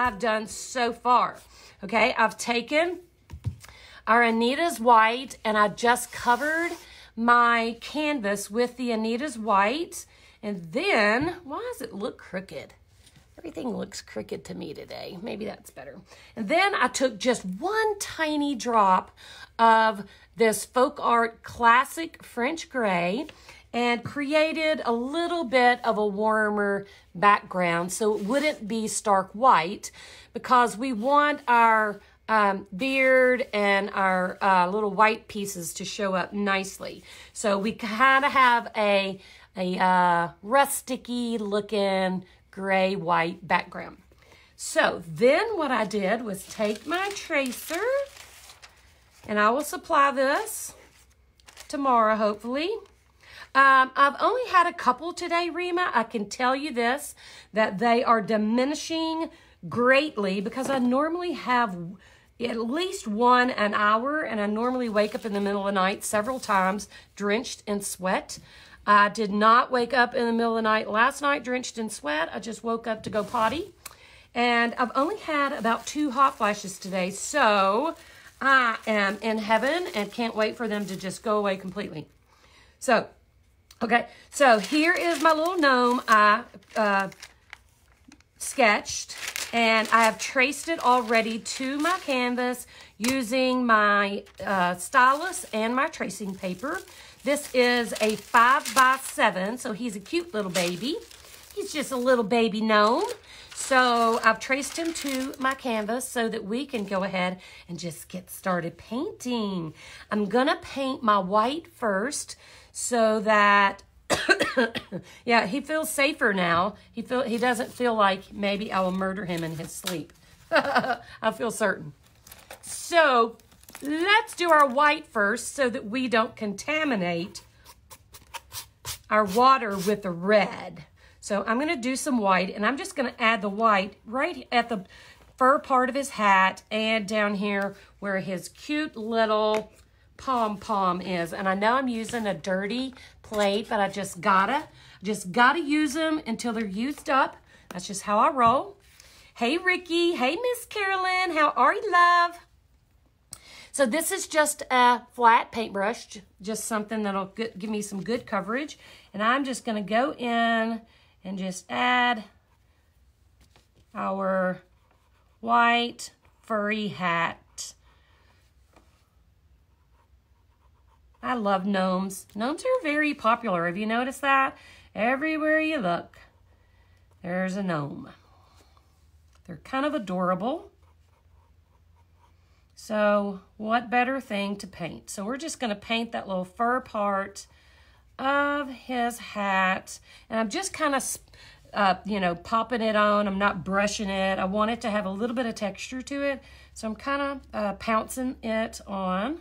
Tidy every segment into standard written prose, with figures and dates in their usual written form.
I've done so far. Okay, I've taken our Anita's white and I just covered my canvas with the Anita's white. And then, why does it look crooked? Everything looks crooked to me today. Maybe that's better. And then I took just one tiny drop of this Folk Art Classic French Gray and created a little bit of a warmer background so it wouldn't be stark white, because we want our beard and our little white pieces to show up nicely. So we kind of have a rusticy looking gray-white background. So then what I did was take my tracer, and I will supply this tomorrow, hopefully. I've only had a couple today, Rima. I can tell you this, that they are diminishing greatly because I normally have at least one an hour, and I normally wake up in the middle of the night several times drenched in sweat. I did not wake up in the middle of the night last night drenched in sweat. I just woke up to go potty. And I've only had about 2 hot flashes today, so I am in heaven and can't wait for them to just go away completely. So, okay, so here is my little gnome I sketched, and I have traced it already to my canvas using my stylus and my tracing paper. This is a 5x7, so he's a cute little baby. He's just a little baby gnome. So I've traced him to my canvas so that we can go ahead and just get started painting. I'm gonna paint my white first so that, yeah, he feels safer now. He doesn't feel like maybe I will murder him in his sleep. I feel certain. So let's do our white first so that we don't contaminate our water with the red. So I'm going to do some white, and I'm just going to add the white right at the fur part of his hat and down here where his cute little pom-pom is. And I know I'm using a dirty plate, but I just gotta use them until they're used up. That's just how I roll. Hey, Ricky. Hey, Miss Carolyn. How are you, love? So this is just a flat paintbrush, just something that'll give me some good coverage. And I'm just going to go in and just add our white furry hat. I love gnomes. Gnomes are very popular. Have you noticed that? Everywhere you look, there's a gnome. They're kind of adorable. So what better thing to paint? So we're just going to paint that little fur part of his hat. And I'm just kind of, you know, popping it on. I'm not brushing it. I want it to have a little bit of texture to it. So I'm kind of pouncing it on.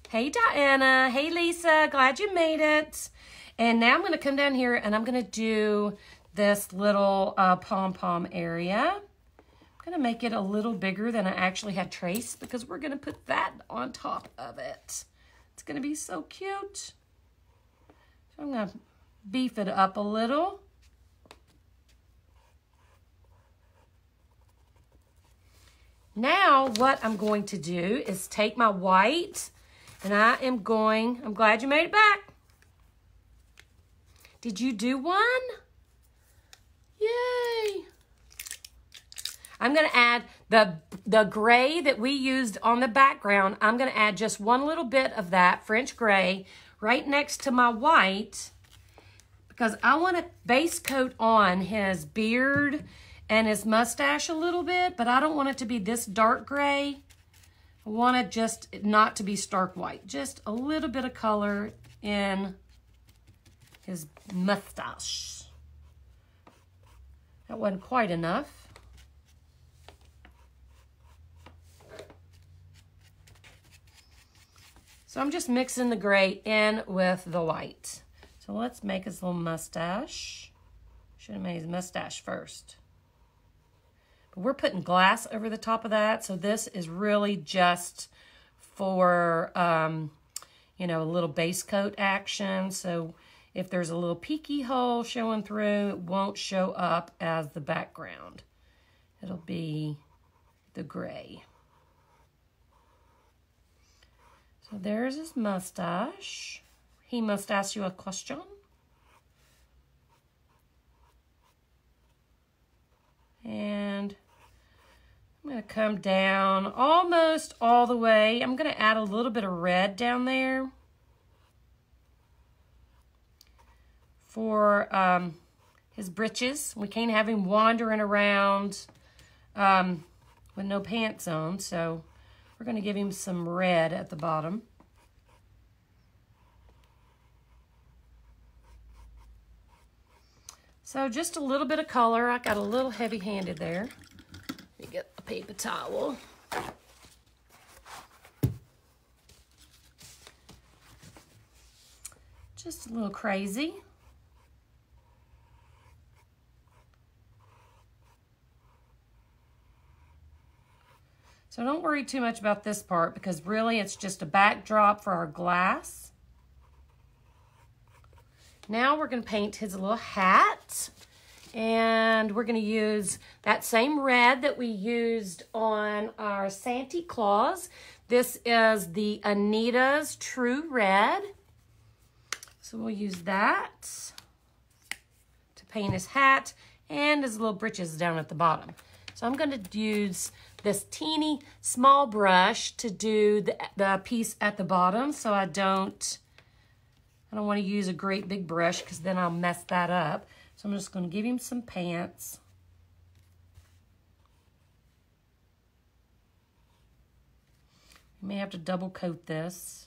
Hey, Diana. Hey, Lisa. Glad you made it. And now I'm going to come down here and I'm going to do this little pom-pom area. I'm going to make it a little bigger than I actually had traced because we're going to put that on top of it. It's going to be so cute. So I'm going to beef it up a little. Now what I'm going to do is take my white, and I'm glad you made it back. Did you do one? Yay! I'm going to add the gray that we used on the background. I'm going to add just one little bit of that French gray right next to my white because I want to base coat on his beard and his mustache a little bit, but I don't want it to be this dark gray. I want it just not to be stark white. Just a little bit of color in his mustache. That wasn't quite enough. So I'm just mixing the gray in with the white. So let's make his little mustache. Should have made his mustache first. But we're putting glass over the top of that. So this is really just for, you know, a little base coat action. So if there's a little peeky hole showing through, it won't show up as the background. It'll be the gray. So there's his mustache. He must ask you a question. And I'm going to come down almost all the way. I'm going to add a little bit of red down there for his britches. We can't have him wandering around with no pants on, so we're going to give him some red at the bottom. So just a little bit of color. I got a little heavy-handed there. Let me get a paper towel. Just a little crazy. So don't worry too much about this part because really it's just a backdrop for our glass. Now we're going to paint his little hat, and we're going to use that same red that we used on our Santa Claus. This is the Anita's True Red. So we'll use that to paint his hat and his little britches down at the bottom. So I'm going to use this teeny small brush to do the piece at the bottom so I don't want to use a great big brush because then I'll mess that up. So I'm just going to give him some pants. You may have to double coat this.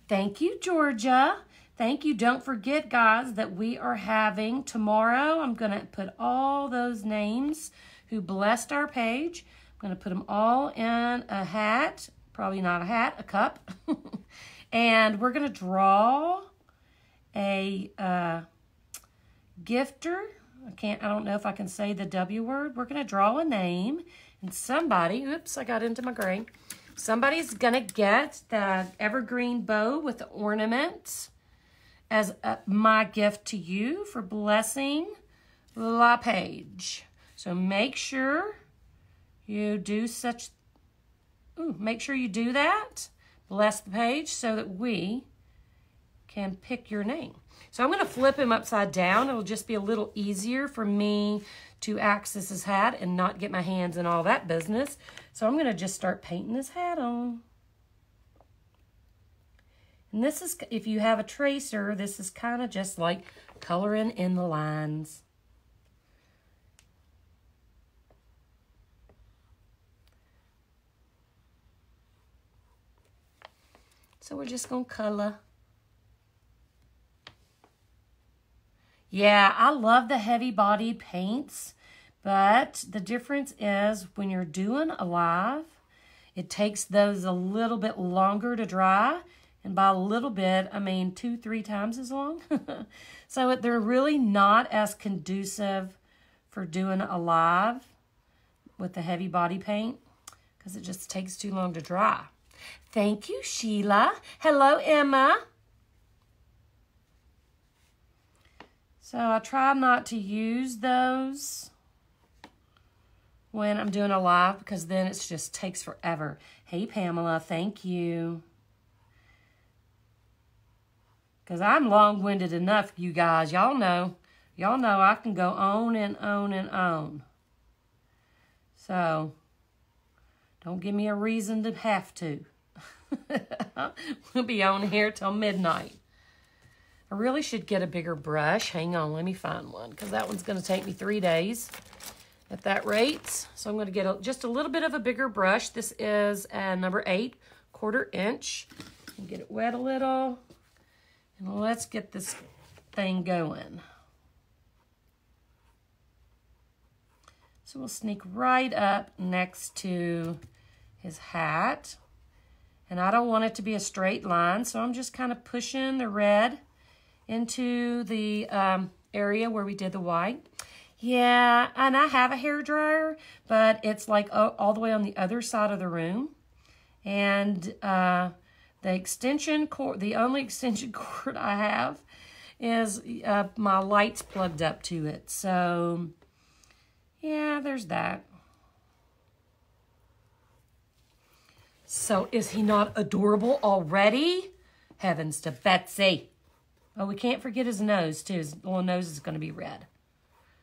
Thank you, Georgia. Thank you. Don't forget, guys, that we are having tomorrow. I'm going to put all those names who blessed our page. I'm going to put them all in a hat. Probably not a hat, a cup. And we're going to draw a gifter. I don't know if I can say the W word. We're going to draw a name. And somebody, oops, I got into my gray. Somebody's going to get the evergreen bow with the ornament as my gift to you for blessing La Page. So make sure you do make sure you do that. Bless the page so that we can pick your name. So I'm going to flip him upside down. It'll just be a little easier for me to access his hat and not get my hands in all that business. So I'm going to just start painting his hat on. And this is, if you have a tracer, this is kind of just like coloring in the lines. So we're just going to color. Yeah, I love the heavy-bodied paints, but the difference is when you're doing a live, it takes those a little bit longer to dry. And by a little bit, I mean 2-3 times as long. So they're really not as conducive for doing a live with the heavy body paint because it just takes too long to dry. Thank you, Sheila. Hello, Emma. So I try not to use those when I'm doing a live because then it just takes forever. Hey, Pamela, thank you. Because I'm long-winded enough, you guys. Y'all know I can go on and on and on. So, don't give me a reason to have to. We'll be on here till midnight. I really should get a bigger brush. Hang on, let me find one. Because that one's going to take me 3 days at that rate. So I'm going to get just a little bit of a bigger brush. This is a number 8, 1/4 inch. And get it wet a little. And let's get this thing going. So we'll sneak right up next to his hat. And I don't want it to be a straight line, so I'm just kind of pushing the red into the area where we did the white. Yeah, and I have a hair dryer, but it's like all the way on the other side of the room. And the extension cord, the only extension cord I have is my lights plugged up to it. So, yeah, there's that. So, is he not adorable already? Heavens to Betsy. Oh, we can't forget his nose, too. His little nose is going to be red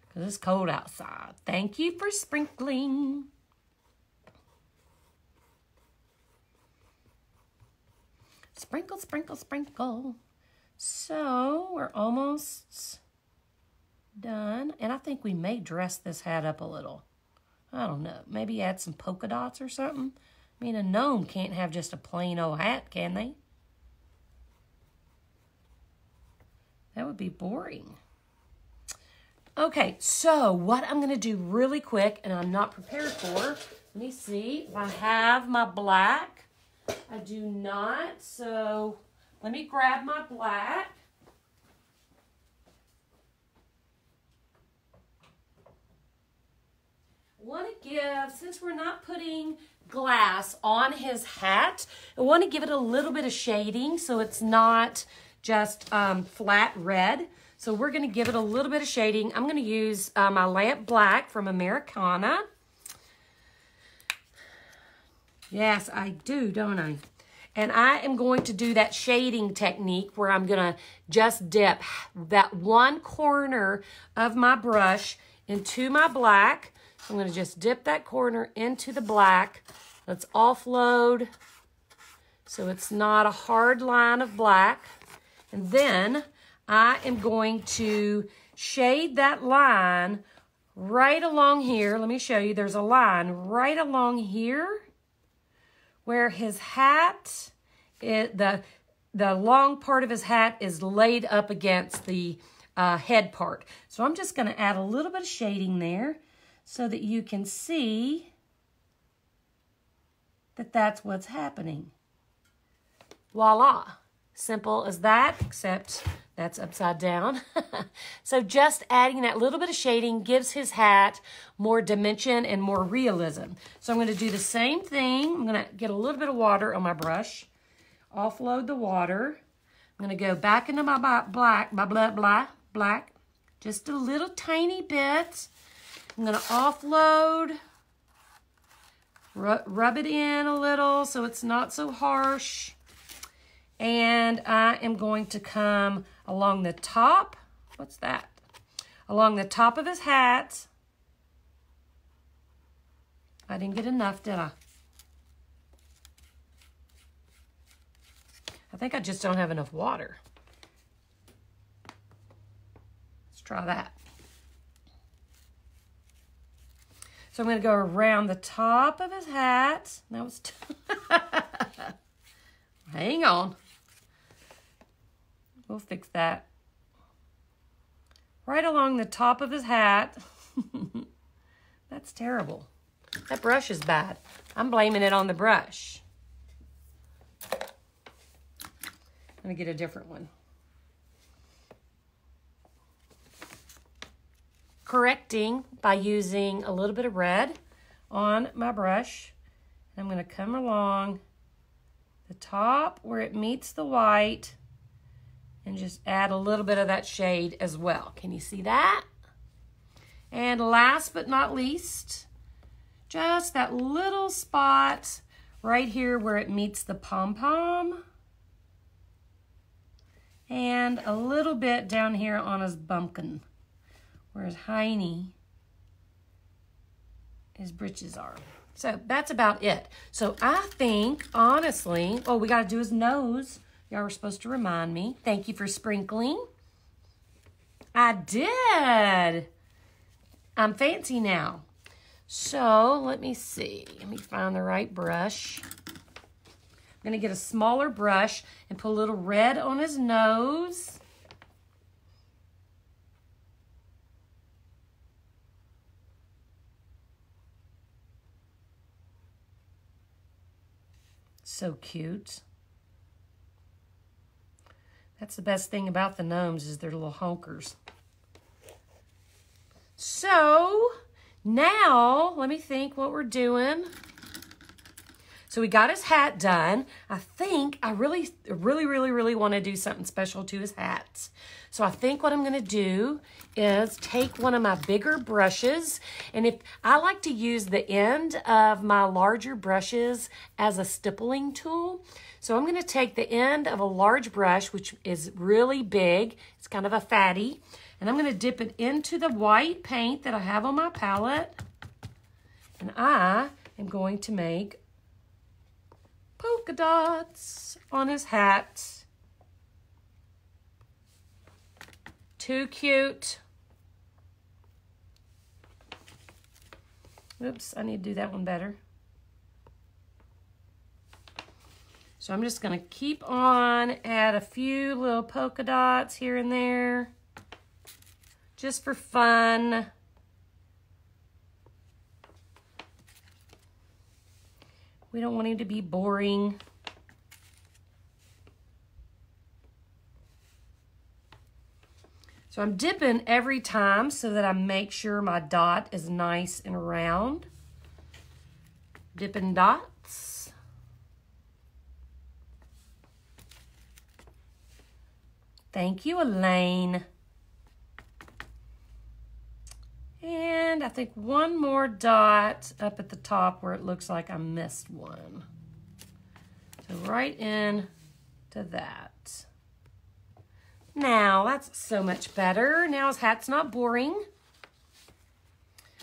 because it's cold outside. Thank you for sprinkling. Sprinkle, sprinkle, sprinkle. So, we're almost done. And I think we may dress this hat up a little. I don't know. Maybe add some polka dots or something. I mean, a gnome can't have just a plain old hat, can they? That would be boring. Okay, so what I'm going to do really quick, and I'm not prepared for, let me see if I have my black. I do not, so let me grab my black. I want to give, since we're not putting glass on his hat, I want to give it a little bit of shading so it's not just flat red. So we're going to give it a little bit of shading. I'm going to use my lamp black from Americana. Yes, I do, don't I? And I am going to do that shading technique where I'm going to just dip that one corner of my brush into my black. I'm going to just dip that corner into the black. Let's offload so it's not a hard line of black. And then I am going to shade that line right along here. Let me show you. There's a line right along here where his hat, the long part of his hat is laid up against the head part. So I'm just going to add a little bit of shading there so that you can see that that's what's happening. Voila. Simple as that, except that's upside down. So just adding that little bit of shading gives his hat more dimension and more realism. So I'm going to do the same thing. I'm going to get a little bit of water on my brush, offload the water. I'm going to go back into my black, just a little tiny bit. I'm going to offload, rub it in a little so it's not so harsh. And I am going to come along the top. What's that? Along the top of his hat. I didn't get enough, did I? I think I just don't have enough water. Let's try that. So I'm going to go around the top of his hat. That was... Hang on. We'll fix that. Right along the top of his hat. That's terrible. That brush is bad. I'm blaming it on the brush. I'm going to get a different one. Correcting by using a little bit of red on my brush. I'm going to come along the top where it meets the white and just add a little bit of that shade as well. Can you see that? And last but not least, just that little spot right here where it meets the pom-pom. And a little bit down here on his bumpkin, where his hiney, his britches are. So that's about it. So I think, honestly, oh, we got to do his nose. Y'all were supposed to remind me. Thank you for sprinkling. I did. I'm fancy now. So let me see. Let me find the right brush. I'm going to get a smaller brush and put a little red on his nose. So cute. That's the best thing about the gnomes is their little honkers. So now, let me think what we're doing. So we got his hat done. I think I really want to do something special to his hat. So I think what I'm going to do is take one of my bigger brushes. And if I like to use the end of my larger brushes as a stippling tool. So I'm going to take the end of a large brush, which is really big. It's kind of a fatty. And I'm going to dip it into the white paint that I have on my palette. And I am going to make polka dots on his hat. Too cute. Oops, I need to do that one better. So I'm just going to keep on, add a few little polka dots here and there, just for fun. We don't want him to be boring. So I'm dipping every time so that I make sure my dot is nice and round. Dipping dots. Thank you, Elaine. And I think one more dot up at the top where it looks like I missed one. So right in to that. Now that's so much better. Now his hat's not boring.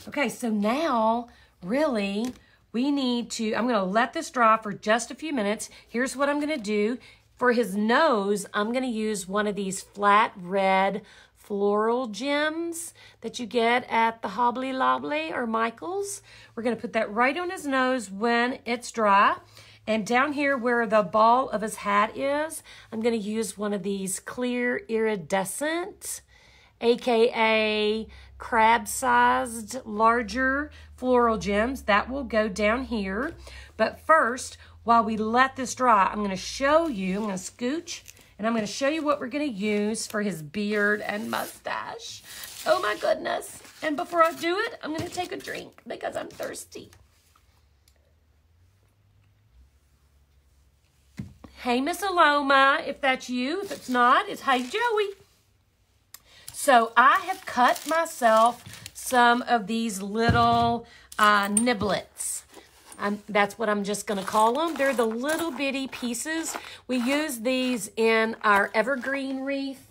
Okay, so now really we need to, I'm gonna let this dry for just a few minutes. Here's what I'm gonna do. For his nose, I'm gonna use one of these flat red floral gems that you get at the Hobby Lobby or Michael's. We're going to put that right on his nose when it's dry. And down here where the ball of his hat is, I'm going to use one of these clear iridescent, aka crab-sized, larger floral gems. That will go down here. But first, while we let this dry, I'm going to show you, I'm going to scooch, and I'm going to show you what we're going to use for his beard and mustache. Oh my goodness. And before I do it, I'm going to take a drink because I'm thirsty. Hey, Miss Aloma, if that's you. If it's not, it's Hey, Joey. So I have cut myself some of these little niblets. That's what I'm just going to call them. They're the little bitty pieces. We use these in our evergreen wreath,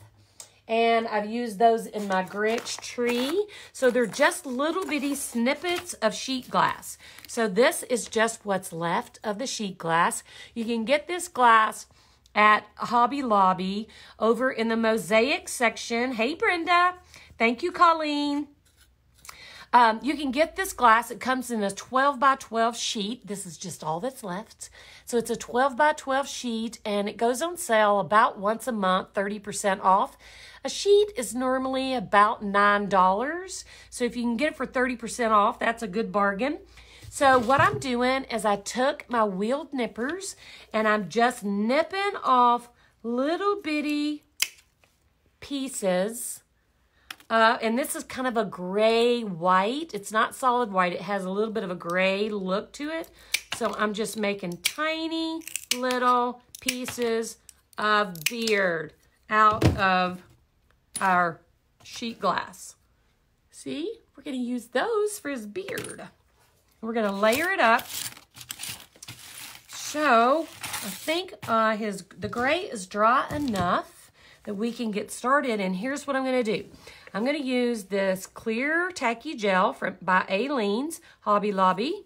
and I've used those in my Grinch tree. So they're just little bitty snippets of sheet glass. So this is just what's left of the sheet glass. You can get this glass at Hobby Lobby over in the mosaic section. Hey, Brenda. Thank you, Colleen. You can get this glass. It comes in a 12 by 12 sheet. This is just all that's left. So it's a 12 by 12 sheet, and it goes on sale about once a month, 30% off. A sheet is normally about $9. So if you can get it for 30% off, that's a good bargain. So what I'm doing is I took my wheeled nippers, and I'm just nipping off little bitty pieces. And this is kind of a gray white. It's not solid white. It has a little bit of a gray look to it. So I'm just making tiny little pieces of beard out of our sheet glass. See, we're going to use those for his beard. We're going to layer it up. So I think the gray is dry enough that we can get started. And here's what I'm going to do. I'm going to use this clear tacky gel by Aileen's Hobby Lobby.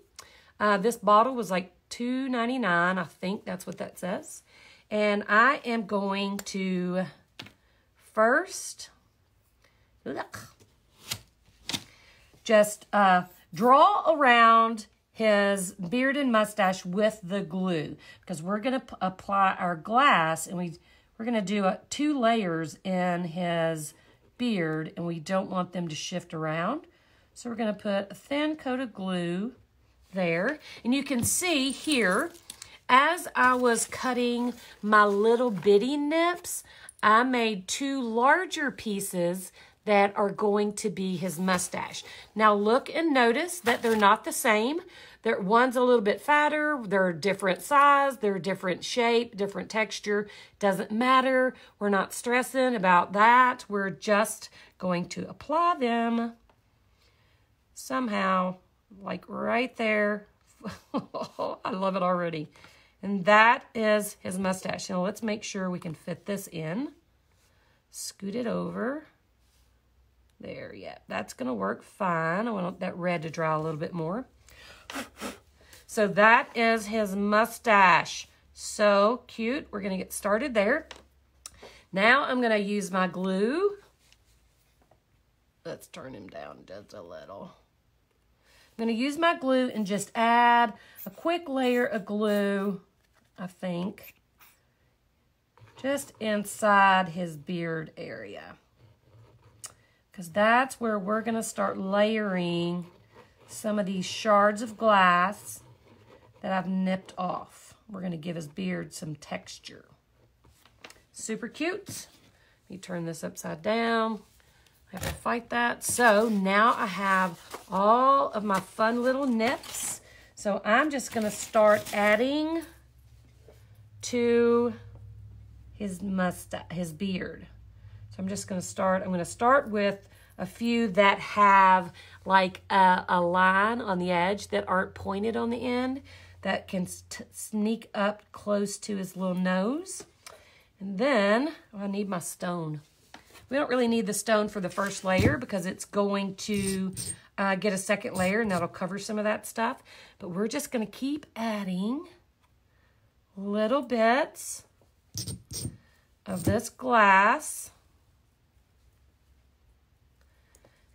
This bottle was like $2.99. I think that's what that says. And I am going to first just draw around his beard and mustache with the glue, because we're going to apply our glass, and we're going to do 2 layers in his beard, and we don't want them to shift around. So we're going to put a thin coat of glue there. And you can see here, as I was cutting my little bitty nips, I made 2 larger pieces that are going to be his mustache. Now look and notice that they're not the same. One's a little bit fatter, they're different size, they're different shape, different texture. Doesn't matter. We're not stressing about that. We're just going to apply them somehow, like right there. I love it already. And that is his mustache. Now let's make sure we can fit this in. Scoot it over. There, yeah, that's gonna work fine. I want that red to dry a little bit more. So that is his mustache. So cute. We're gonna get started there. Now I'm gonna use my glue. Let's turn him down just a little. I'm gonna use my glue and just add a quick layer of glue, I think, just inside his beard area. Because that's where we're going to start layering some of these shards of glass that I've nipped off. We're going to give his beard some texture. Super cute. Let me turn this upside down. I have to fight that. So now I have all of my fun little nips. So I'm just going to start adding to his mustache, his beard. So I'm just going to start. I'm going to start with a few that have like a line on the edge that aren't pointed on the end, that can sneak up close to his little nose. And then I need my stone. We don't really need the stone for the first layer because it's going to get a second layer and that'll cover some of that stuff. But we're just going to keep adding little bits of this glass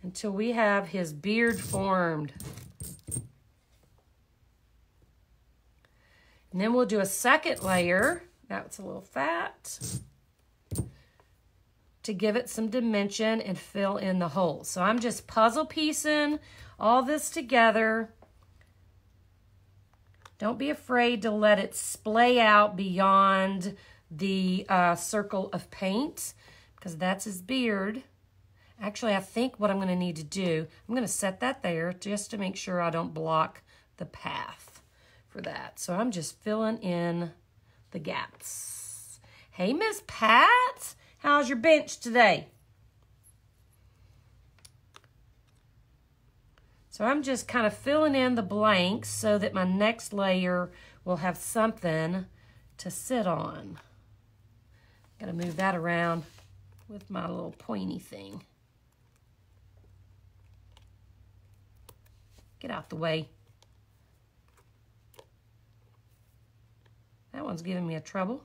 until we have his beard formed. And then we'll do a second layer. That's a little fat to give it some dimension and fill in the holes. So I'm just puzzle piecing all this together. Don't be afraid to let it splay out beyond the circle of paint, because that's his beard. Actually, I think what I'm going to need to do, I'm going to set that there just to make sure I don't block the path for that. So I'm just filling in the gaps. Hey, Miss Pat, how's your bench today? So I'm just kind of filling in the blanks so that my next layer will have something to sit on. Gotta move that around with my little pointy thing. Get out the way. That one's giving me a trouble.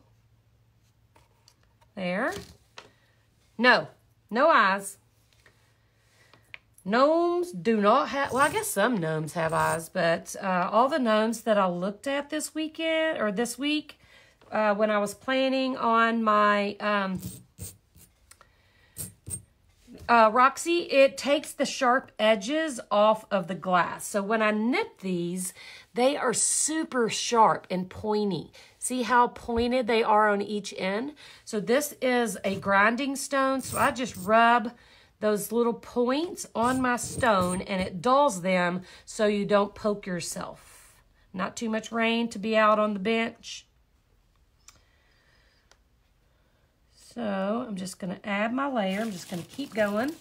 There. No eyes. Gnomes do not have, well, I guess some gnomes have eyes, but all the gnomes that I looked at this weekend, or this week, when I was planning on my Roxy, it takes the sharp edges off of the glass. So when I nip these, they are super sharp and pointy. See how pointed they are on each end? So this is a grinding stone, so I just rub those little points on my stone and it dulls them so you don't poke yourself. Not too much rain to be out on the bench. So I'm just going to add my layer. I'm just going to keep going.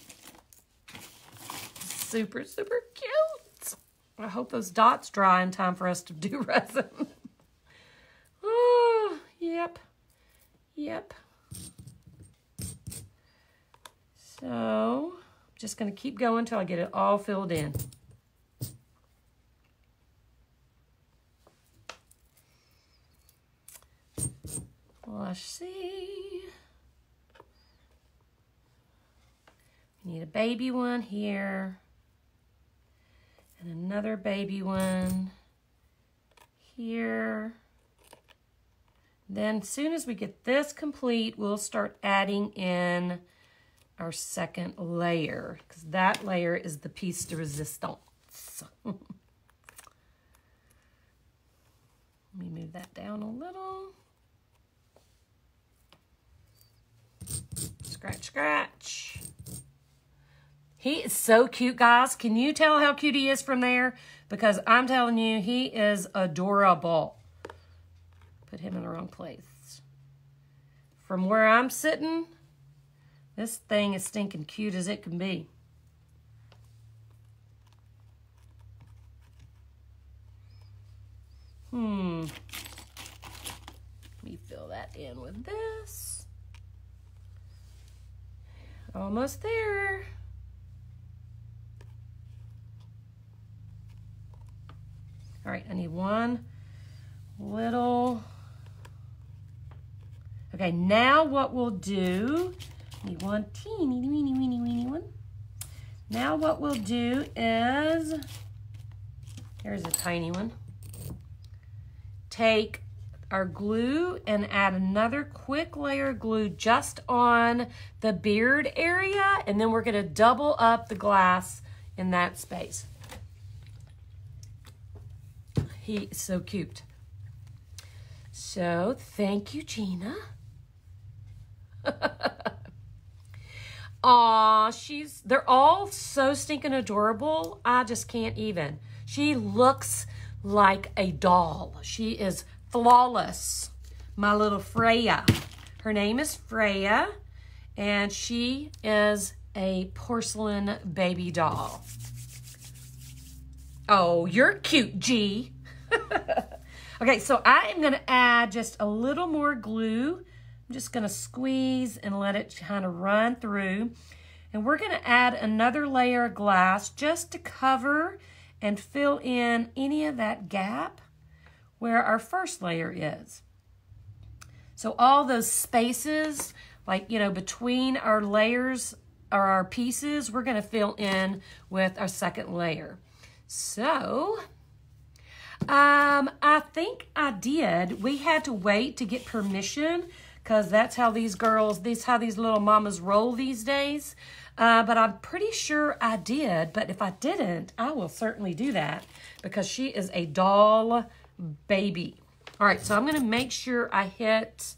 Super, super cute. I hope those dots dry in time for us to do resin. Oh, yep. So I'm just going to keep going until I get it all filled in. Let's see. We need a baby one here. And another baby one here. Then as soon as we get this complete, we'll start adding in our second layer, because that layer is the piece de resistance. Let me move that down a little. Scratch, scratch. He is so cute, guys. Can you tell how cute he is from there? Because I'm telling you, he is adorable. Put him in the wrong place. From where I'm sitting, this thing is stinking cute as it can be. Let me fill that in with this. Almost there. All right, I need one little. Okay, now what we'll do, I need one teeny, weeny, weeny, weeny one. Now what we'll do is, here's a tiny one. Take our glue and add another quick layer of glue just on the beard area, and then we're gonna double up the glass in that space. He is so cute. So thank you, Gina. Aw, they're all so stinking adorable. I just can't even. She looks like a doll. She is flawless. My little Freya. Her name is Freya, and she is a porcelain baby doll. Oh, you're cute, G. Okay, so I am gonna add just a little more glue. I'm just gonna squeeze and let it kind of run through. And we're gonna add another layer of glass just to cover and fill in any of that gap where our first layer is. So all those spaces, like, you know, between our layers or our pieces, we're gonna fill in with our second layer. So, I think I did. We had to wait to get permission because that's how these girls, how these little mamas roll these days. But I'm pretty sure I did. But if I didn't, I will certainly do that because she is a doll baby. All right, so I'm going to make sure I hit,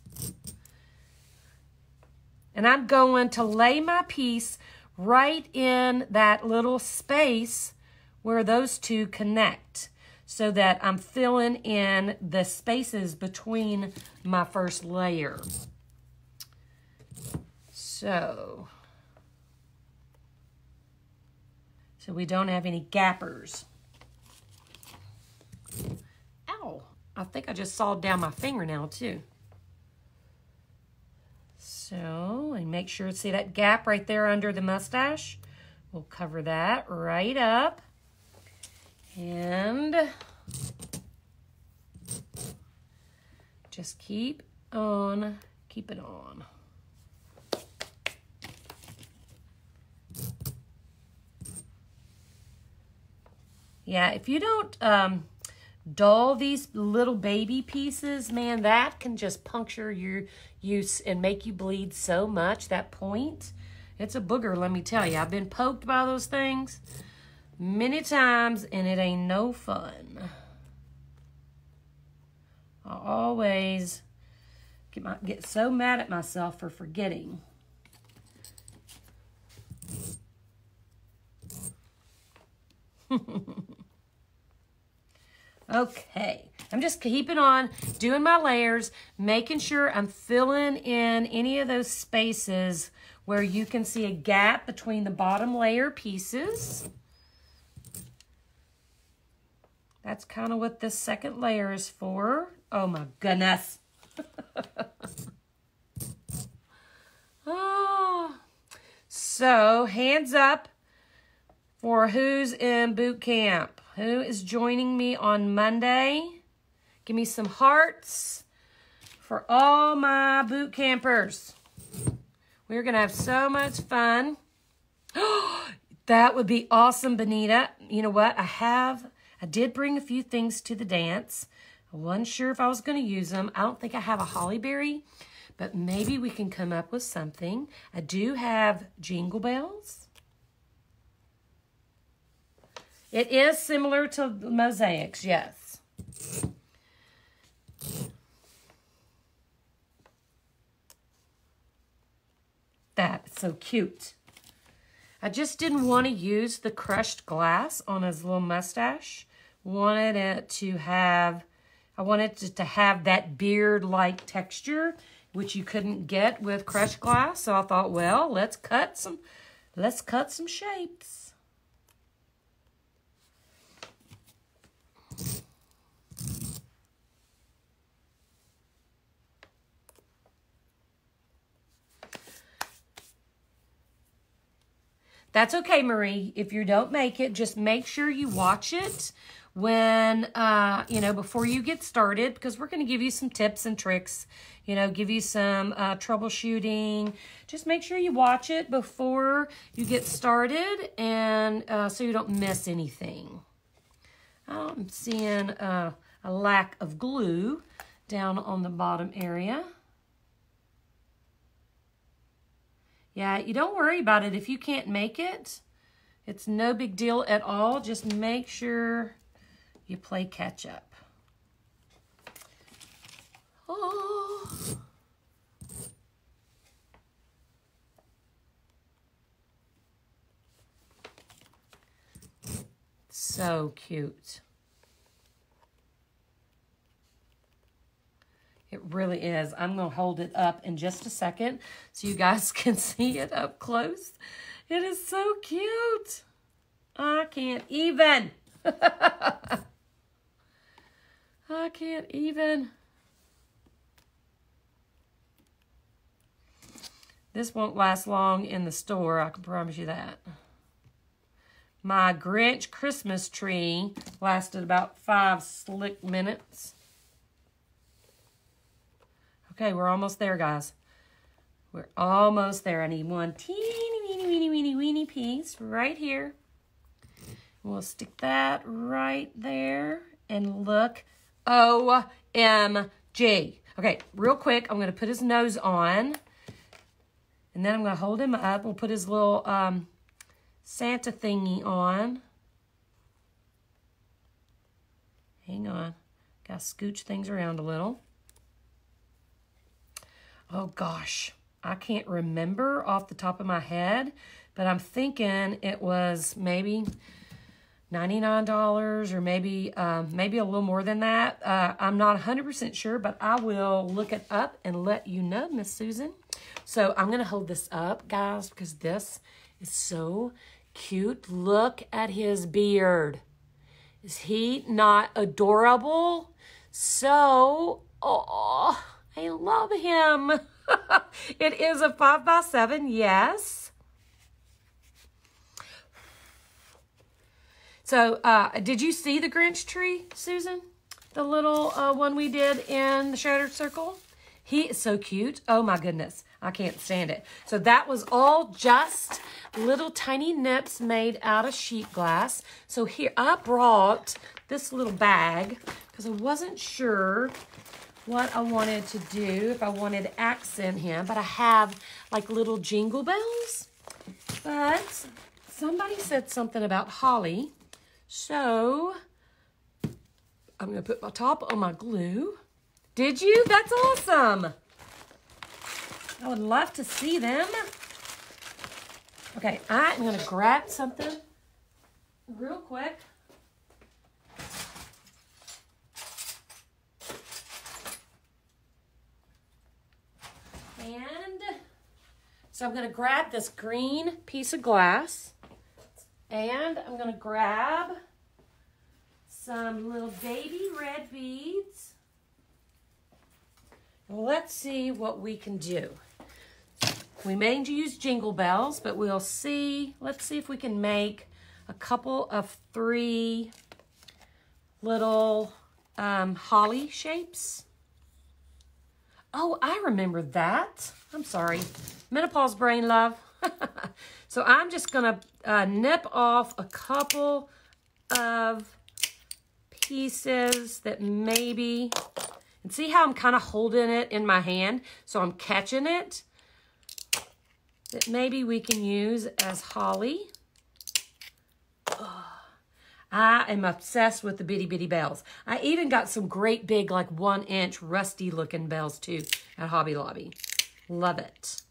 and I'm going to lay my piece right in that little space where those two connect so that I'm filling in the spaces between my first layer. So we don't have any gappers. Ow, I think I just sawed down my fingernail too. So, and make sure, see that gap right there under the mustache? We'll cover that right up. And just keep on, keep it on. Yeah, if you don't dull these little baby pieces, man, that can just puncture your use and make you bleed so much, that point. It's a booger, let me tell you. I've been poked by those things many times, and it ain't no fun. I always get so mad at myself for forgetting. Okay, I'm just keeping on doing my layers, making sure I'm filling in any of those spaces where you can see a gap between the bottom layer pieces. That's kind of what this second layer is for. Oh my goodness. Oh. So, hands up for who's in boot camp. Who is joining me on Monday? Give me some hearts for all my boot campers. We're going to have so much fun. That would be awesome, Benita. You know what? I did bring a few things to the dance. I wasn't sure if I was going to use them. I don't think I have a holly berry, but maybe we can come up with something. I do have jingle bells. It is similar to mosaics, yes. That's so cute. I just didn't want to use the crushed glass on his little mustache. I wanted it to have that beard-like texture, which you couldn't get with crushed glass. So I thought, well, let's cut some shapes. That's okay, Marie. If you don't make it, just make sure you watch it when, before you get started, because we're going to give you some tips and tricks, give you some troubleshooting. Just make sure you watch it before you get started, and so you don't miss anything. I'm seeing a lack of glue down on the bottom area. Yeah, you don't worry about it if you can't make it. It's no big deal at all. Just make sure you play catch up. Oh. So cute. It really is. I'm going to hold it up in just a second so you guys can see it up close. It is so cute. I can't even. I can't even. This won't last long in the store, I can promise you that. My Grinch Christmas tree lasted about 5 slick minutes. Okay, we're almost there, guys. We're almost there. I need one teeny piece right here. We'll stick that right there. And look, OMG. Okay, real quick, I'm going to put his nose on. And then I'm going to hold him up. We'll put his little Santa thingy on. Hang on. Got to scooch things around a little. Oh gosh, I can't remember off the top of my head, but I'm thinking it was maybe $99 or maybe a little more than that. I'm not 100% sure, but I will look it up and let you know, Miss Susan. So I'm going to hold this up, guys, because this is so cute. Look at his beard. Is he not adorable? So, oh, I love him. It is a 5x7, yes. So, did you see the Grinch tree, Susan? The little one we did in the Shattered Circle? He is so cute. Oh my goodness. I can't stand it. So that was all just little tiny nips made out of sheet glass. So here, I brought this little bag because I wasn't sure what I wanted to do, if I wanted to accent him, but I have like little jingle bells. But somebody said something about holly, so I'm going to put my top on my glue. Did you? That's awesome. I would love to see them. Okay, I'm going to grab something real quick. And so I'm going to grab this green piece of glass, and I'm going to grab some little baby red beads. Let's see what we can do. We may use jingle bells, but we'll see. Let's see if we can make a couple of 3 little holly shapes. Oh, I remember that. I'm sorry. Menopause brain, love. So I'm just going to nip off a couple of pieces that maybe... And see how I'm kind of holding it in my hand? So I'm catching it. That maybe we can use as holly. Oh, I am obsessed with the bitty bitty bells. I even got some great big, like 1-inch rusty looking bells too at Hobby Lobby. Love it.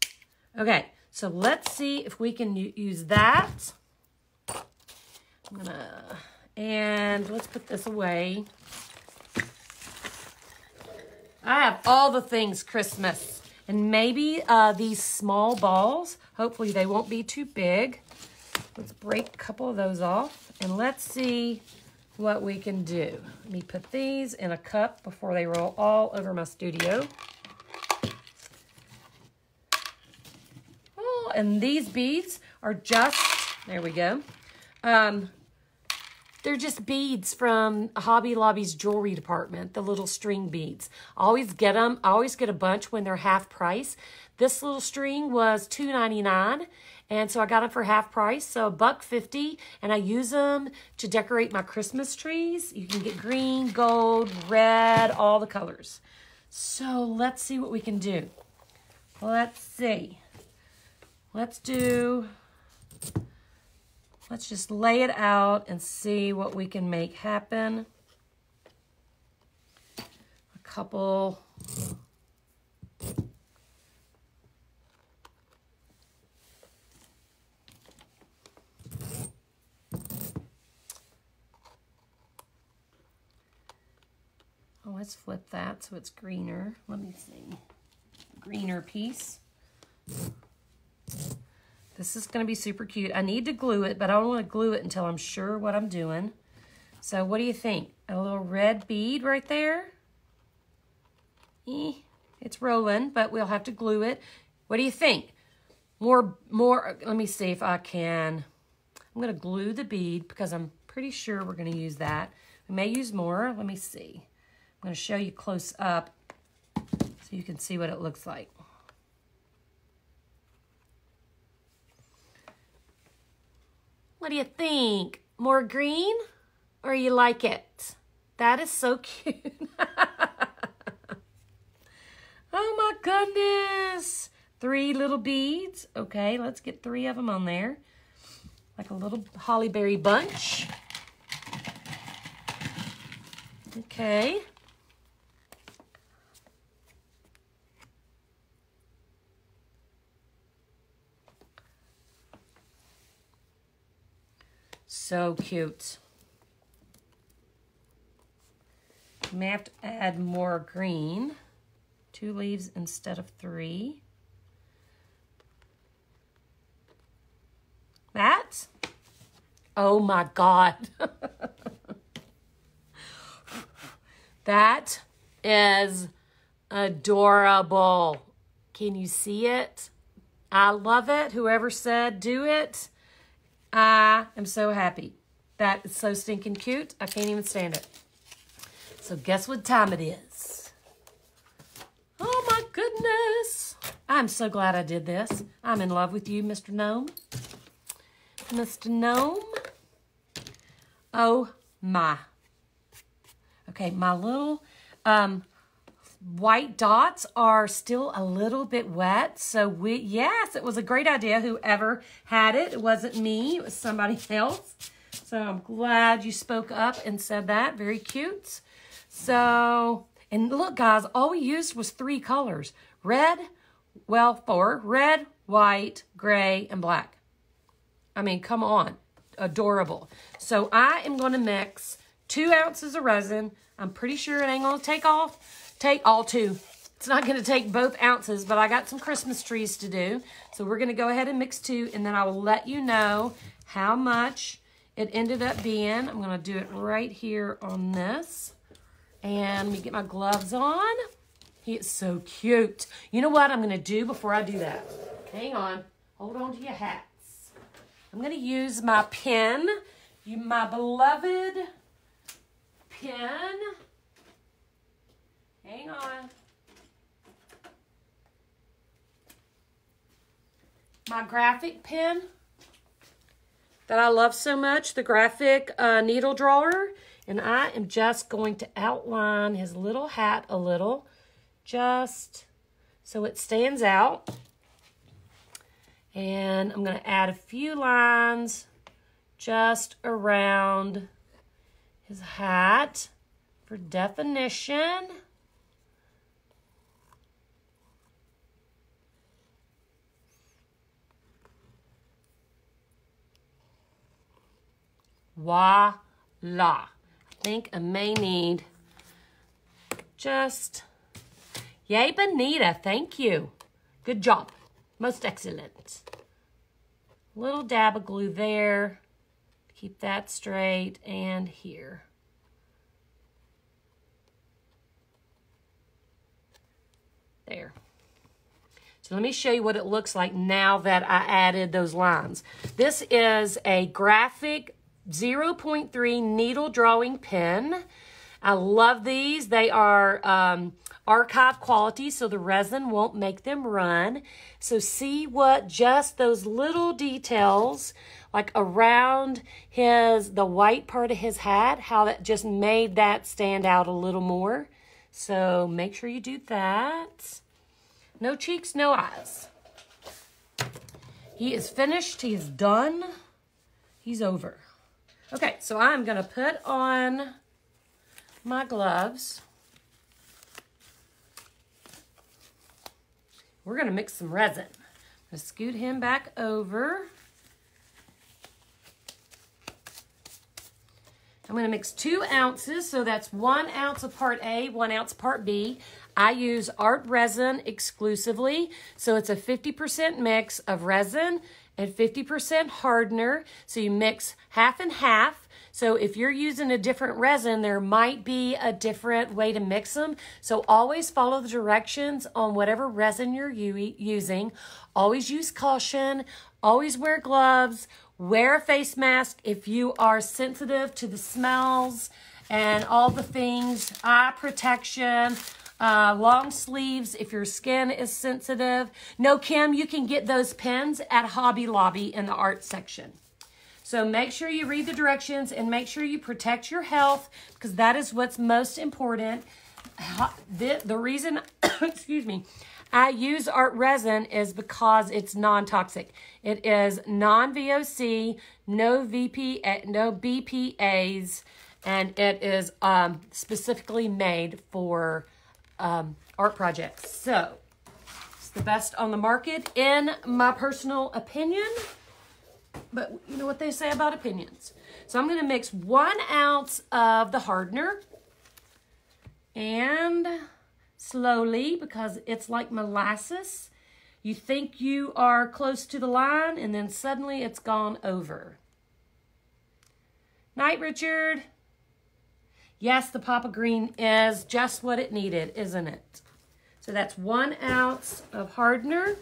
Okay, So let's see if we can use that. And let's put this away. I have all the things Christmas. And maybe these small balls, hopefully they won't be too big. Let's break a couple of those off. And let's see what we can do. Let me put these in a cup before they roll all over my studio. Oh, and these beads are just, there we go. They're just beads from Hobby Lobby's jewelry department, the little string beads. I always get them. I always get a bunch when they're half price. This little string was $2.99, and so I got them for half price, so $1.50, and I use them to decorate my Christmas trees. You can get green, gold, red, all the colors. So let's see what we can do. Let's see. Let's just lay it out and see what we can make happen. A couple. Oh, let's flip that so it's greener. Let me see. Greener piece. This is going to be super cute. I need to glue it, but I don't want to glue it until I'm sure what I'm doing. So what do you think? A little red bead right there? It's rolling, but we'll have to glue it. What do you think? More, let me see if I can. I'm going to glue the bead because I'm pretty sure we're going to use that. We may use more. Let me see. I'm going to show you close up so you can see what it looks like. What do you think? More green? Or you like it? That is so cute. Oh my goodness. 3 little beads. Okay, let's get 3 of them on there. Like a little holly berry bunch. Okay. So cute. You may have to add more green. 2 leaves instead of 3. That? Oh my God. That is adorable. Can you see it? I love it. Whoever said do it. I am so happy. That is so stinking cute. I can't even stand it. So guess what time it is? Oh my goodness. I'm so glad I did this. I'm in love with you, Mr. Gnome. Mr. Gnome. Oh my. Okay, my little white dots are still a little bit wet. So yes, it was a great idea. Whoever had it, it wasn't me, it was somebody else. So I'm glad you spoke up and said that. Very cute. So, and look guys, all we used was 3 colors. Red, well, 4. Red, white, gray, and black. I mean, come on. Adorable. So I am going to mix 2 ounces of resin. I'm pretty sure it ain't going to take all 2. It's not going to take both ounces, but I got some Christmas trees to do. So we're going to go ahead and mix 2, and then I will let you know how much it ended up being. I'm going to do it right here on this. And let me get my gloves on. He is so cute. You know what I'm going to do before I do that? Hang on. Hold on to your hats. I'm going to use my pen. My beloved pen. Hang on. My graphic pen that I love so much, the graphic needle drawer. And I am just going to outline his little hat a little, just so it stands out. And I'm going to add a few lines just around his hat for definition. Voila. I think I may need just, yay, Benita, thank you. Good job, most excellent. Little dab of glue there, keep that straight, and here. There. So let me show you what it looks like now that I added those lines. This is a graphic 0.3 needle drawing pen. I love these. They are archive quality, so the resin won't make them run. So see what just those little details, like around the white part of his hat, how that just made that stand out a little more. So make sure you do that. No cheeks, no eyes. He is finished. He is done. He's over. Okay, so I'm going to put on my gloves. We're going to mix some resin. I'm going to scoot him back over. I'm going to mix 2 ounces, so that's 1 ounce of part A, 1 ounce part B. I use art resin exclusively, so it's a 50% mix of resin and 50% hardener. So you mix half and half. So if you're using a different resin, there might be a different way to mix them. So always follow the directions on whatever resin you're using. Always use caution. Always wear gloves. Wear a face mask if you are sensitive to the smells and all the things. Eye protection. Long sleeves if your skin is sensitive. No, Kim, you can get those pens at Hobby Lobby in the art section. So make sure you read the directions and make sure you protect your health, because that is what's most important. The reason, excuse me, I use art resin is because it's non-toxic. It is non-VOC, no BPAs, and it is specifically made for art projects. So it's the best on the market in my personal opinion, but you know what they say about opinions. So I'm going to mix 1 ounce of the hardener, and slowly, because it's like molasses. You think you are close to the line, and then suddenly it's gone over. Night, Richard. Yes, the Papa Green is just what it needed, isn't it? So that's 1 ounce of hardener.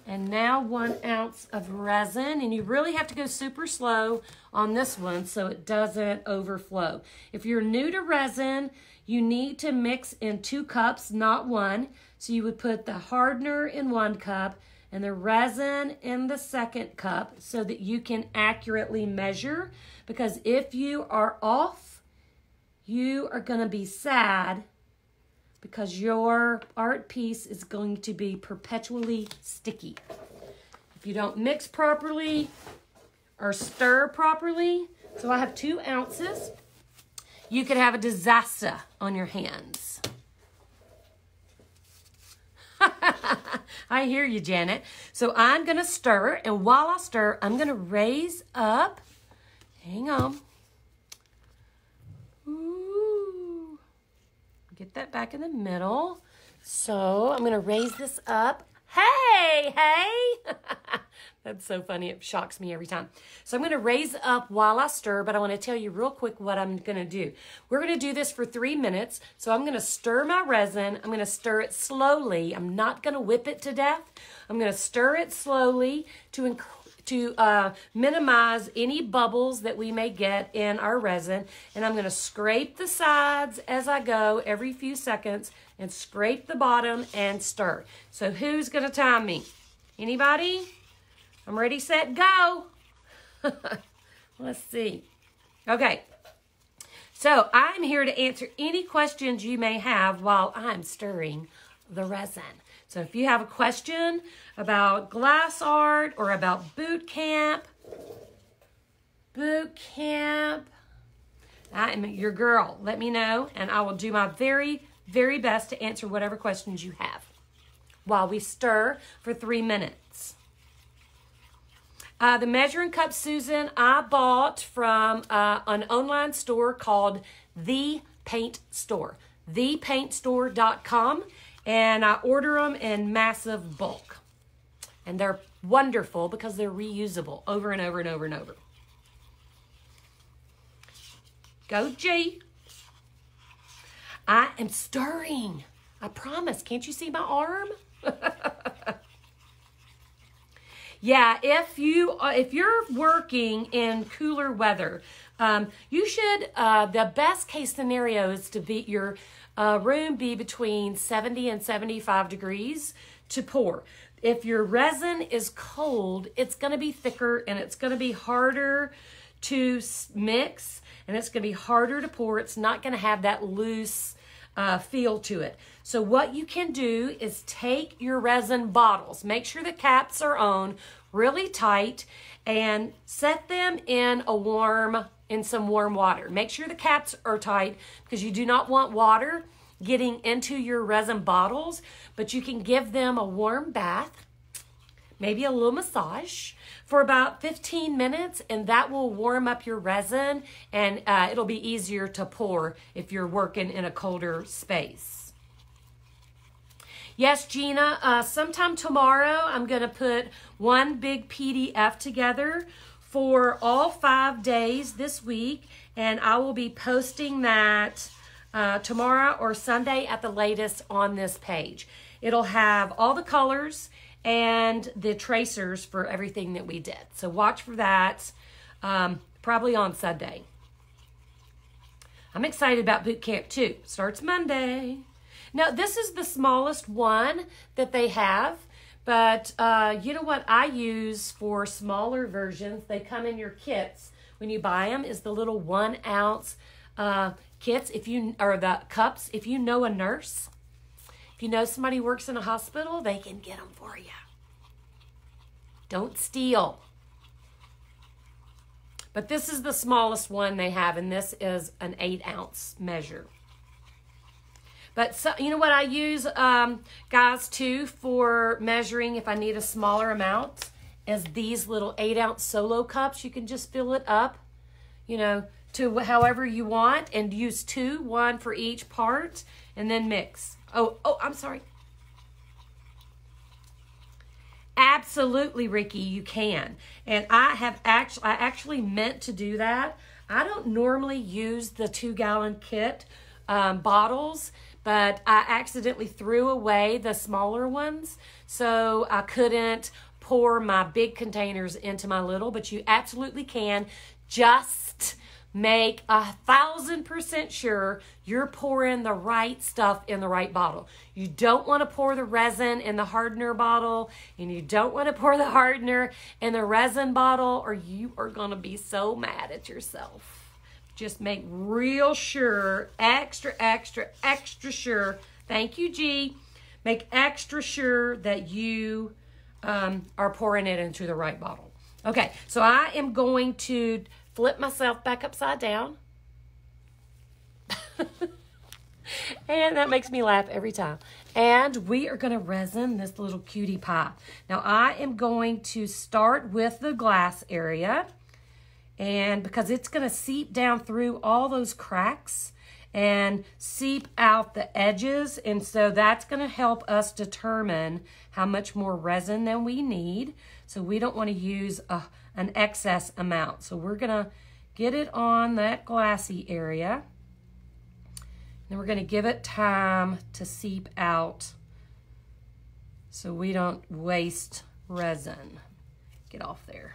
And now 1 ounce of resin. And you really have to go super slow on this one so it doesn't overflow. If you're new to resin, you need to mix in 2 cups, not 1. So you would put the hardener in 1 cup and the resin in the 2nd cup so that you can accurately measure. Because if you are off, you are going to be sad because your art piece is going to be perpetually sticky. If you don't mix properly or stir properly, so I have 2 ounces, you could have a disaster on your hands. I hear you, Janet. So I'm going to stir, and while I stir, I'm going to raise up. Hang on. Ooh. Get that back in the middle. So I'm going to raise this up. Hey, hey. That's so funny. It shocks me every time. So I'm going to raise up while I stir, but I want to tell you real quick what I'm going to do. We're going to do this for 3 minutes. So I'm going to stir my resin. I'm going to stir it slowly. I'm not going to whip it to death. I'm going to stir it slowly to minimize any bubbles that we may get in our resin. And I'm going to scrape the sides as I go every few seconds and scrape the bottom and stir. So who's going to time me? Anybody? I'm ready, set, go. Let's see. Okay. So I'm here to answer any questions you may have while I'm stirring the resin. So if you have a question about glass art or about boot camp, I'm your girl. Let me know, and I will do my very, very best to answer whatever questions you have while we stir for 3 minutes. The measuring cup, Susan, I bought from an online store called The Paint Store, thepaintstore.com, and I order them in massive bulk. And they're wonderful because they're reusable over and over and over and over. Go, G. I am stirring. I promise. Can't you see my arm? Yeah, if you're working in cooler weather, you should, the best case scenario is to be your room be between 70 and 75 degrees to pour. If your resin is cold, it's going to be thicker and it's going to be harder to mix and it's going to be harder to pour. It's not going to have that loose feel to it. So what you can do is take your resin bottles, make sure the caps are on really tight, and set them in some warm water. Make sure the caps are tight because you do not want water getting into your resin bottles, but you can give them a warm bath, maybe a little massage for about 15 minutes, and that will warm up your resin, and it'll be easier to pour if you're working in a colder space. Yes, Gina, sometime tomorrow I'm going to put one big PDF together for all 5 days this week, and I will be posting that tomorrow or Sunday at the latest on this page. It'll have all the colors and the tracers for everything that we did. So watch for that probably on Sunday. I'm excited about boot camp too. Starts Monday. Now, this is the smallest one that they have, but you know what I use for smaller versions? They come in your kits. When you buy them, is the little 1 ounce kits, or the cups. If you know a nurse, if you know somebody who works in a hospital, they can get them for you. Don't steal. But this is the smallest one they have, and this is an 8 ounce measure. But so, you know what I use, guys, too, for measuring if I need a smaller amount is these little 8 ounce solo cups. You can just fill it up, you know, to however you want and use 2, 1 for each part, and then mix. Oh, I'm sorry. Absolutely, Ricky, you can. And I actually meant to do that. I don't normally use the 2-gallon kit bottles, but I accidentally threw away the smaller ones, so I couldn't pour my big containers into my little, but you absolutely can. Just make 1,000% sure you're pouring the right stuff in the right bottle. You don't want to pour the resin in the hardener bottle, and you don't want to pour the hardener in the resin bottle, or you are going to be so mad at yourself. Just make real sure, extra sure. Thank you, G. Make extra sure that you are pouring it into the right bottle. Okay, so I am going to flip myself back upside down. And that makes me laugh every time. And we are going to resin this little cutie pie. Now, I am going to start with the glass area. And because it's going to seep down through all those cracks and seep out the edges. And so that's going to help us determine how much more resin than we need. So we don't want to use an excess amount. So we're going to get it on that glassy area. Then we're going to give it time to seep out so we don't waste resin. Get off there.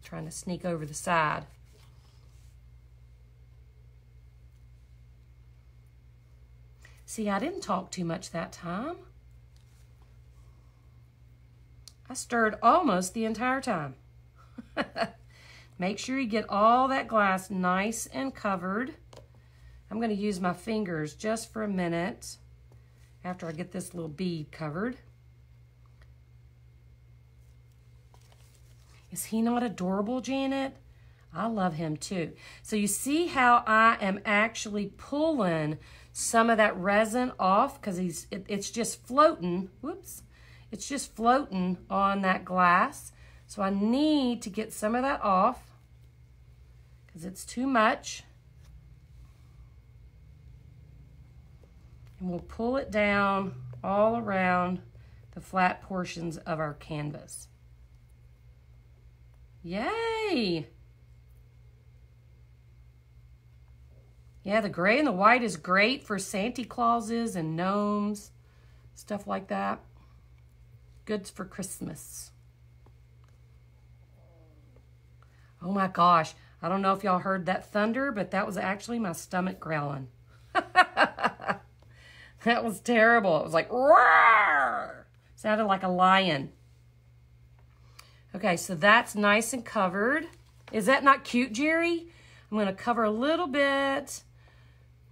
Trying to sneak over the side. See, I didn't talk too much that time. I stirred almost the entire time. Make sure you get all that glass nice and covered. I'm going to use my fingers just for a minute after I get this little bead covered. Is he not adorable, Janet? I love him too. So you see how I am actually pulling some of that resin off because it's just floating. Whoops. It's just floating on that glass. So I need to get some of that off because it's too much. And we'll pull it down all around the flat portions of our canvas. Yay! Yeah, the gray and the white is great for Santa Clauses and gnomes, stuff like that. Good for Christmas. Oh my gosh, I don't know if y'all heard that thunder, but that was actually my stomach growling. That was terrible. It was like, roar! Sounded like a lion. Okay, so that's nice and covered. Is that not cute, Jerry? I'm going to cover a little bit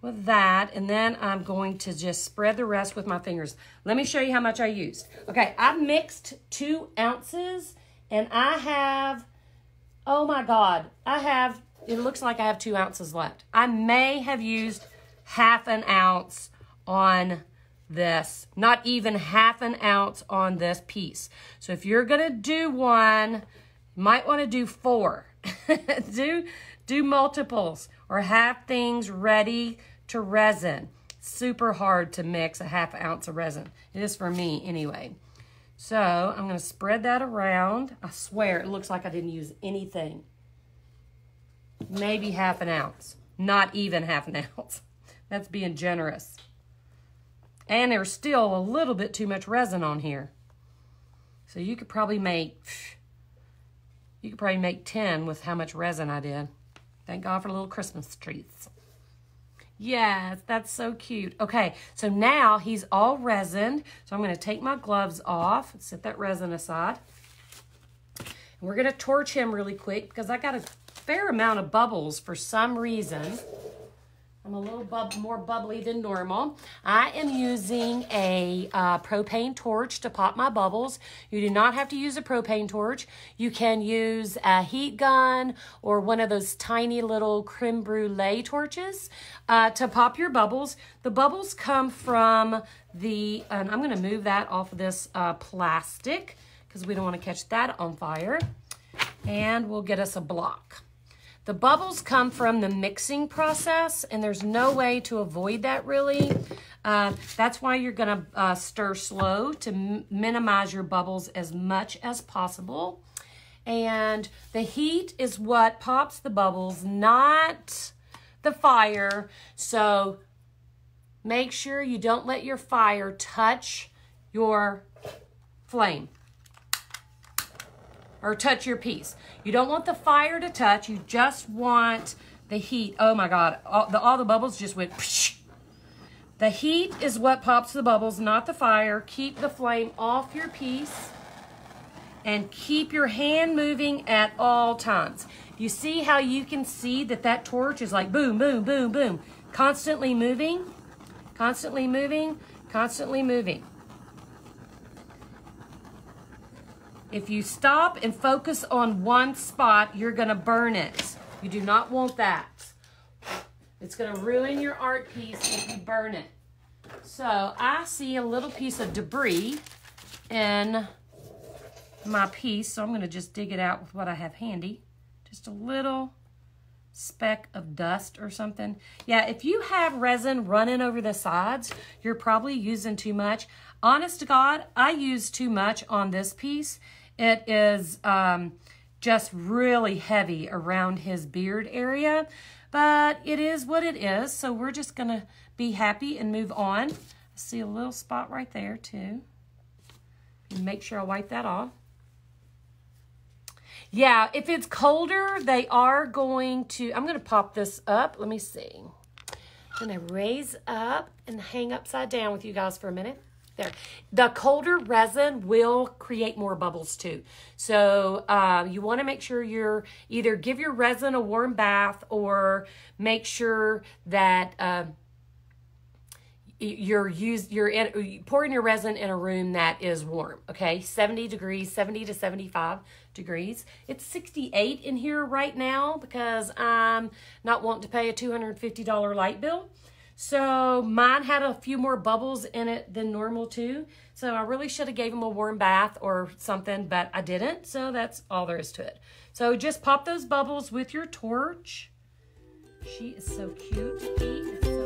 with that, and then I'm going to just spread the rest with my fingers. Let me show you how much I used. Okay, I mixed 2 ounces, and I have, oh my God, it looks like I have 2 ounces left. I may have used half an ounce on this, not even half an ounce on this piece. So if you're gonna do one, you might wanna do 4. do multiples or have things ready to resin. Super hard to mix a half ounce of resin. It is for me anyway. So I'm gonna spread that around. I swear it looks like I didn't use anything. Maybe half an ounce, not even half an ounce. That's being generous. And there's still a little bit too much resin on here. So you could probably make 10 with how much resin I did. Thank God for little Christmas trees. Yes, that's so cute. Okay, so now he's all resined. So I'm going to take my gloves off, set that resin aside. And we're going to torch him really quick because I got a fair amount of bubbles for some reason. I'm a little more bubbly than normal. I am using a propane torch to pop my bubbles. You do not have to use a propane torch. You can use a heat gun or one of those tiny little creme brulee torches to pop your bubbles. The bubbles come from the, and I'm going to move that off of this plastic because we don't want to catch that on fire. And we'll get us a block. The bubbles come from the mixing process, and there's no way to avoid that really. That's why you're gonna stir slow to minimize your bubbles as much as possible. And the heat is what pops the bubbles, not the fire. So make sure you don't let your fire touch your flame or touch your piece. You don't want the fire to touch. You just want the heat. Oh my God, all the bubbles just went psh. The heat is what pops the bubbles, not the fire. Keep the flame off your piece and keep your hand moving at all times. You see how you can see that that torch is like boom, boom, boom, boom. Constantly moving, constantly moving, constantly moving. If you stop and focus on one spot, you're gonna burn it. You do not want that. It's gonna ruin your art piece if you burn it. So I see a little piece of debris in my piece, so I'm gonna just dig it out with what I have handy. Just a little speck of dust or something. Yeah, if you have resin running over the sides, you're probably using too much. Honest to God, I use too much on this piece. It is just really heavy around his beard area, but it is what it is. So we're just gonna be happy and move on. I see a little spot right there too. Make sure I wipe that off. Yeah, if it's colder, they are going to, I'm gonna pop this up. Let me see. I'm gonna raise up and hang upside down with you guys for a minute. There. The colder resin will create more bubbles too. So you want to make sure you're either give your resin a warm bath or make sure that you're pouring your resin in a room that is warm. Okay, 70 degrees, 70 to 75 degrees. It's 68 in here right now because I'm not wanting to pay a $250 light bill. So mine had a few more bubbles in it than normal too. So I really should have gave him a warm bath or something, but I didn't. So that's all there is to it. So just pop those bubbles with your torch. She is so cute. He is so